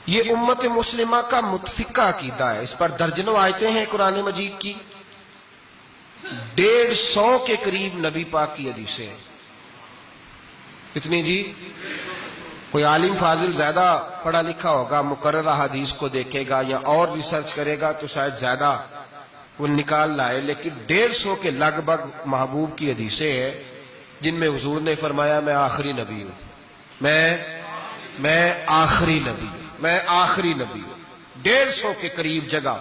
یہ امت مسلمہ کا متفقہ عقیدہ ہے، اس پر درجنوں آیتیں ہیں قرآن مجید کی، 150 کے قریب نبی پاک کی حدیثیں ہیں۔ کتنی جی؟ کوئی عالم فاضل زیادہ پڑھا لکھا ہوگا، مقررہ حدیث کو دیکھے گا یا اور ریسرچ کرے گا تو شاید زیادہ وہ نکال لائے، لیکن 150 کے لگ بھگ محبوب کی حدیثیں ہیں جن میں حضور نے فرمایا میں آخری نبی ہوں، میں آخری نبی ہوں، میں آخری نبی ہوں۔ 150 کے قریب جگہ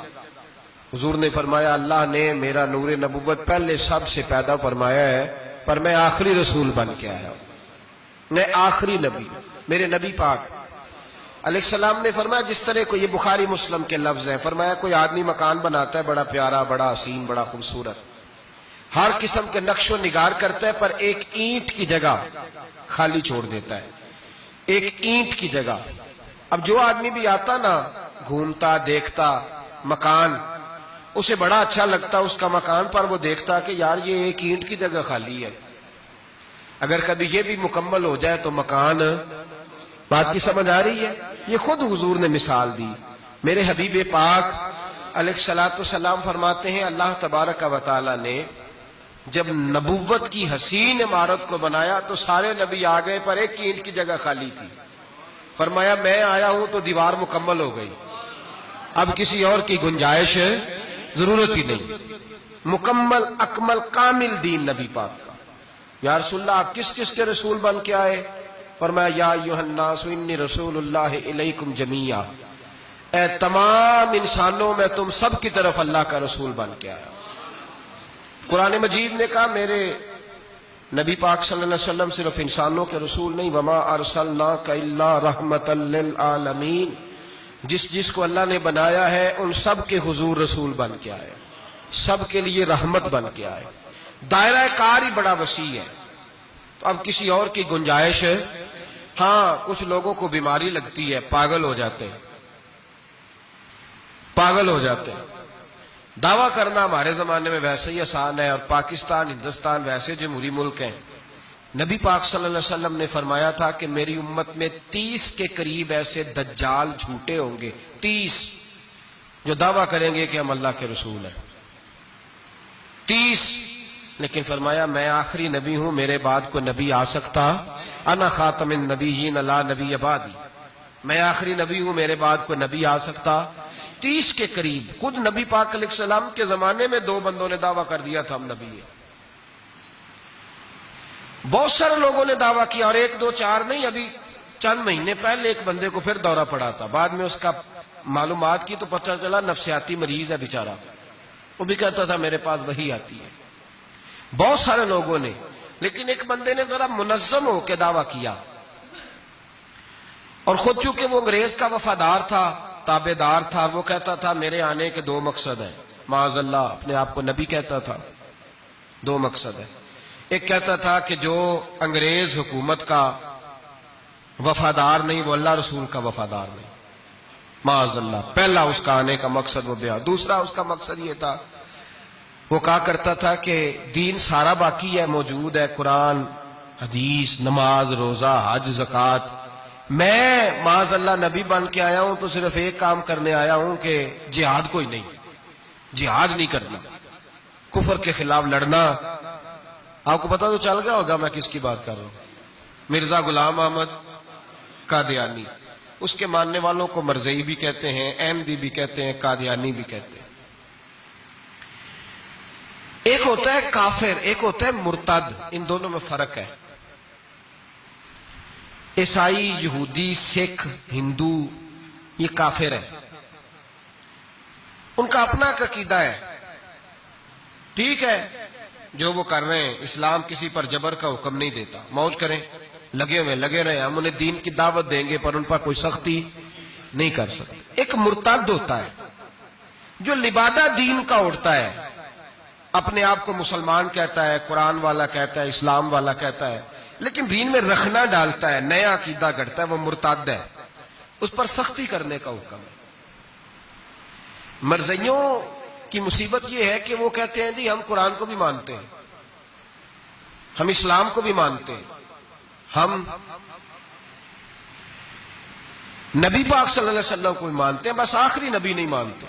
حضور نے فرمایا اللہ نے میرا نور نبوت پہلے سب سے پیدا فرمایا ہے، پر میں آخری رسول بن کے آیا ہوں، میں آخری نبی ہوں۔ میرے نبی پاک علیہ السلام نے فرمایا، جس طرح کو یہ بخاری مسلم کے لفظ ہیں، فرمایا کوئی آدمی مکان بناتا ہے بڑا پیارا، بڑا حسین، بڑا خوبصورت، ہر قسم کے نقش و نگار کرتا ہے، پر ایک اینٹ کی جگہ خالی چھوڑ دیتا ہے، ایک اینٹ کی جگہ۔ اب جو آدمی بھی آتا نا، گھومتا دیکھتا مکان، اسے بڑا اچھا لگتا اس کا مکان، پر وہ دیکھتا کہ یار یہ ایک اینٹ کی جگہ خالی ہے، اگر کبھی یہ بھی مکمل ہو جائے تو مکان، بات کی سمجھ آ رہی ہے؟ یہ خود حضور نے مثال دی۔ میرے حبیب پاک علیہ السلام فرماتے ہیں اللہ تبارک و تعالی نے جب نبوت کی حسین عمارت کو بنایا تو سارے نبی آ گئے، پر ایک اینٹ کی جگہ خالی تھی، فرمایا میں آیا ہوں تو دیوار مکمل ہو گئی، اب کسی اور کی گنجائش ضرورت ہی نہیں، مکمل اکمل کامل دین نبی پاک کا۔ یا رسول اللہ آپ کس کس کے رسول بن کے آئے؟ فرمایا یا ایھا الناس انی رسول اللہ الیکم جمیعا، اے تمام انسانوں میں تم سب کی طرف اللہ کا رسول بن کے آیا۔ قرآن مجید نے کہا میرے نبی پاک صلی اللہ علیہ وسلم صرف انسانوں کے رسول نہیں، وما ارسلناک الا رحمتا للعالمین، جس کو اللہ نے بنایا ہے ان سب کے حضور رسول بن کے آئے، سب کے لیے رحمت بن کے آئے۔ دائرہ کار ہی بڑا وسیع ہے، تو اب کسی اور کی گنجائش ہے؟ ہاں کچھ لوگوں کو بیماری لگتی ہے، پاگل ہو جاتے ہیں، پاگل ہو جاتے ہیں۔ دعویٰ کرنا ہمارے زمانے میں ویسے ہی آسان ہے، اور پاکستان ہندوستان ویسے جمہوری ملک ہیں۔ نبی پاک صلی اللہ علیہ وسلم نے فرمایا تھا کہ میری امت میں 30 کے قریب ایسے دجال جھوٹے ہوں گے، 30 جو دعویٰ کریں گے کہ ہم اللہ کے رسول ہیں، 30۔ لیکن فرمایا میں آخری نبی ہوں، میرے بعد کوئی نبی آ سکتا، انا خاتم النبیین لا نبی بعدی، میں آخری نبی ہوں، میرے بعد کوئی نبی آ سکتا۔ 30 کے قریب خود نبی پاک علیہ السلام کے زمانے میں 2 بندوں نے دعویٰ کر دیا تھا ہم نبی ہیں، بہت سارے لوگوں نے دعویٰ کیا، اور 1 2 4 نہیں، ابھی چند مہینے پہلے ایک بندے کو پھر دورہ پڑا تھا، بعد میں اس کا معلومات کی تو پتہ چلا نفسیاتی مریض ہے بیچارہ، وہ بھی کہتا تھا میرے پاس وحی آتی ہے۔ بہت سارے لوگوں نے، لیکن ایک بندے نے ذرا منظم ہو کے دعویٰ کیا، اور خود چونکہ وہ انگریز کا وفادار تھا، تابع دار تھا، وہ کہتا تھا میرے آنے کے 2 مقصد ہیں، معاذ اللہ اپنے آپ کو نبی کہتا تھا، 2 مقصد ہیں۔ ایک کہتا تھا کہ جو انگریز حکومت کا وفادار نہیں وہ اللہ رسول کا وفادار نہیں، معاذ اللہ، پہلا اس کا آنے کا مقصد وہ بیان۔ دوسرا اس کا مقصد یہ تھا، وہ کہا کرتا تھا کہ دین سارا باقی ہے، موجود ہے، قرآن، حدیث، نماز، روزہ، حج، زکوٰۃ، میں معاذ اللہ نبی بن کے آیا ہوں تو صرف ایک کام کرنے آیا ہوں کہ جہاد کوئی نہیں، جہاد نہیں کرنا، کفر کے خلاف لڑنا۔ آپ کو پتہ تو چل گیا ہوگا میں کس کی بات کر رہا ہوں، مرزا غلام احمد قادیانی، اس کے ماننے والوں کو مرزئی بھی کہتے ہیں، احمدی بھی کہتے ہیں، قادیانی بھی کہتے ہیں۔ ایک ہوتا ہے کافر، ایک ہوتا ہے مرتد، ان دونوں میں فرق ہے۔ عیسائی، یہودی، سکھ، ہندو یہ کافر ہیں، ان کا اپنا عقیدہ ہے، ٹھیک ہے جو وہ کر رہے ہیں، اسلام کسی پر جبر کا حکم نہیں دیتا، موج کریں، لگے رہے، ہم انہیں دین کی دعوت دیں گے پر ان پر کوئی سختی نہیں کر سکتے۔ ایک مرتد ہوتا ہے جو لبادہ دین کا اڑتا ہے، اپنے آپ کو مسلمان کہتا ہے، قرآن والا کہتا ہے، اسلام والا کہتا ہے، لیکن دین میں رکھنا ڈالتا ہے، نیا عقیدہ گھڑتا ہے، وہ مرتد ہے، اس پر سختی کرنے کا حکم ہے۔ مرزائیوں کی مصیبت یہ ہے کہ وہ کہتے ہیں جی ہم قرآن کو بھی مانتے ہیں، ہم اسلام کو بھی مانتے ہیں، ہم نبی پاک صلی اللہ علیہ وسلم کو مانتے ہیں، بس آخری نبی نہیں مانتے،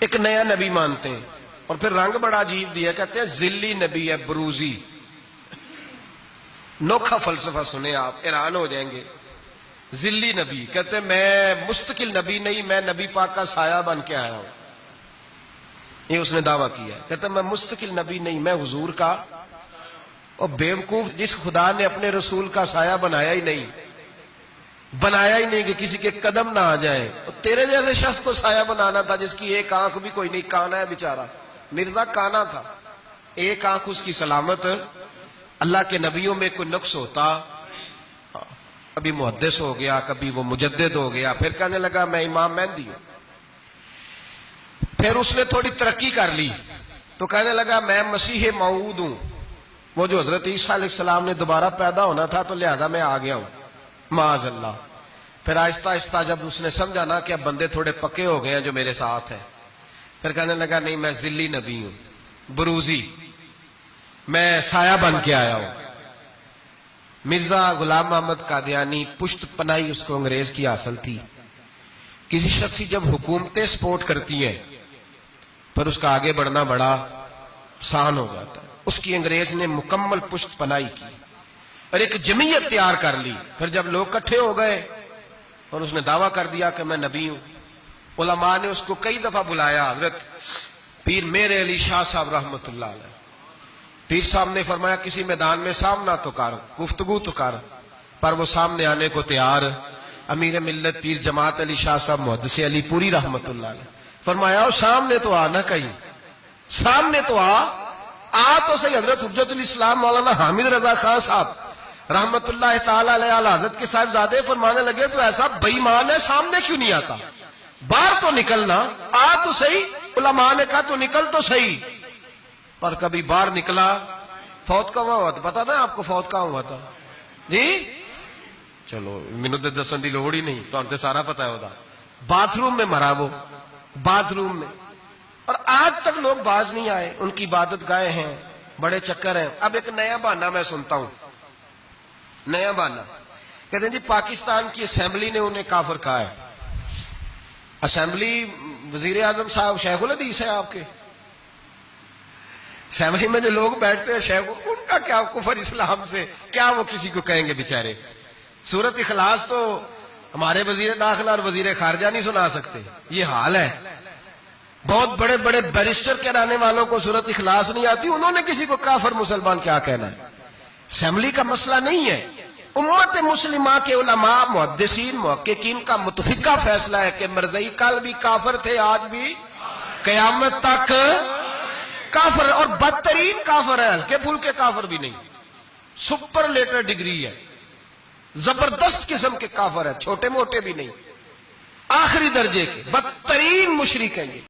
ایک نیا نبی مانتے ہیں، اور پھر رنگ بڑا عجیب دیا، کہتے ہیں ذلی نبی ہے، بروزی۔ نوکھا فلسفہ سنیں آپ حیران ہو جائیں گے۔ ذلی نبی کہتے ہیں میں مستقل نبی نہیں، میں نبی پاک کا سایہ بن کے آیا ہوں، یہ اس نے دعویٰ کیا ہے۔ کہتے ہیں میں مستقل نبی نہیں، میں حضور کا۔ اور بیوقوف، جس خدا نے اپنے رسول کا سایہ بنایا ہی نہیں کہ کسی کے قدم نہ آ جائیں، تیرے جیسے شخص کو سایہ بنانا تھا جس کی ایک آنکھ بھی کوئی نہیں، کانا ہے بیچارہ، مرزا کانا تھا، ایک آنکھ اس کی سلامت۔ اللہ کے نبیوں میں کوئی نقص ہوتا، کبھی محدث ہو گیا، کبھی وہ مجدد ہو گیا، پھر کہنے لگا میں امام مہدی ہوں۔ پھر اس نے تھوڑی ترقی کر لی تو کہنے لگا میں مسیح موعود ہوں، وہ جو حضرت عیسیٰ علیہ السلام نے دوبارہ پیدا ہونا تھا تو لہذا میں آ گیا ہوں، معاذ اللہ۔ پھر آہستہ آہستہ جب اس نے سمجھا نا کہ اب بندے تھوڑے پکے ہو گئے ہیں جو میرے ساتھ ہیں، پھر کہنے لگا نہیں میں ذلی نبی ہوں، بروزی، میں سایہ بن کے آیا ہوں۔ مرزا غلام محمد قادیانی، پشت پناہی اس کو انگریز کی حاصل تھی۔ کسی شخص کی جب حکومتیں سپورٹ کرتی ہیں پر اس کا آگے بڑھنا بڑا آسان ہو جاتا ہے، اس کی انگریز نے مکمل پشت پناہی کی اور ایک جمعیت تیار کر لی۔ پھر جب لوگ اکٹھے ہو گئے اور اس نے دعویٰ کر دیا کہ میں نبی ہوں، علماء نے اس کو کئی دفعہ بلایا، حضرت پیر میر علی شاہ صاحب رحمت اللہ علیہ، پیر صاحب نے فرمایا کسی میدان میں سامنا تو کر، گفتگو تو کر، پر وہ سامنے آنے کو تیار۔ امیر ملت پیر جماعت علی شاہ صاحب محدث علی پوری رحمت اللہ علیہ، فرمایا سامنے تو آنا، کہیں سامنے تو آ تو صحیح۔ حضرت حجت الاسلام مولانا حامد رضا خان صاحب رحمت اللہ تعالی علیہ حضرت کے صاحبزادے فرمانے لگے تو ایسا بے ایمان ہے، سامنے کیوں نہیں آتا، باہر تو نکلنا، آ تو صحیح۔ علماء نے کہا تو نکل تو صحیح، پر کبھی باہر نکلا فوت کا ہوا تھا، پتا تھا آپ کو فوت کہاں ہوا تھا؟ جی چلو مینوں تے دسن دی لوڑ ہی نہیں، تو تے سارا پتا ہے ہوتا، باتھ روم میں مرا وہ، باتھ روم میں، اور آج تک لوگ باز نہیں آئے، ان کی عبادت گاہیں ہیں، بڑے چکر ہیں۔ اب ایک نیا بہانہ میں سنتا ہوں، نیا بہانہ، کہتے ہیں جی پاکستان کی اسمبلی نے انہیں کافر کہا ہے۔ اسمبلی وزیر اعظم صاحب شیخ الحدیث ہے آپ کے، اسمبلی میں جو لوگ بیٹھتے ہیں شیخ، ان کا کیا کفر اسلام سے، کیا وہ کسی کو کہیں گے بیچارے؟ سورت اخلاص تو ہمارے وزیر داخلہ اور وزیر خارجہ نہیں سنا سکتے، یہ حال ہے۔ بہت بڑے بڑے بیرسٹر کہلانے والوں کو سورت اخلاص نہیں آتی، انہوں نے کسی کو کافر مسلمان کیا کہنا ہے؟ اسمبلی کا مسئلہ نہیں ہے، امت مسلمہ کے علماء محدثین محققین کا متفقہ فیصلہ ہے کہ مرزائی کل بھی کافر تھے، آج بھی قیامت تک کافر، اور بدترین کافر ہے، ہلکے پھلکے کافر بھی نہیں، سپرلیٹر ڈگری ہے، زبردست قسم کے کافر ہے، چھوٹے موٹے بھی نہیں، آخری درجے کے بدترین مشرک ہیں یہ۔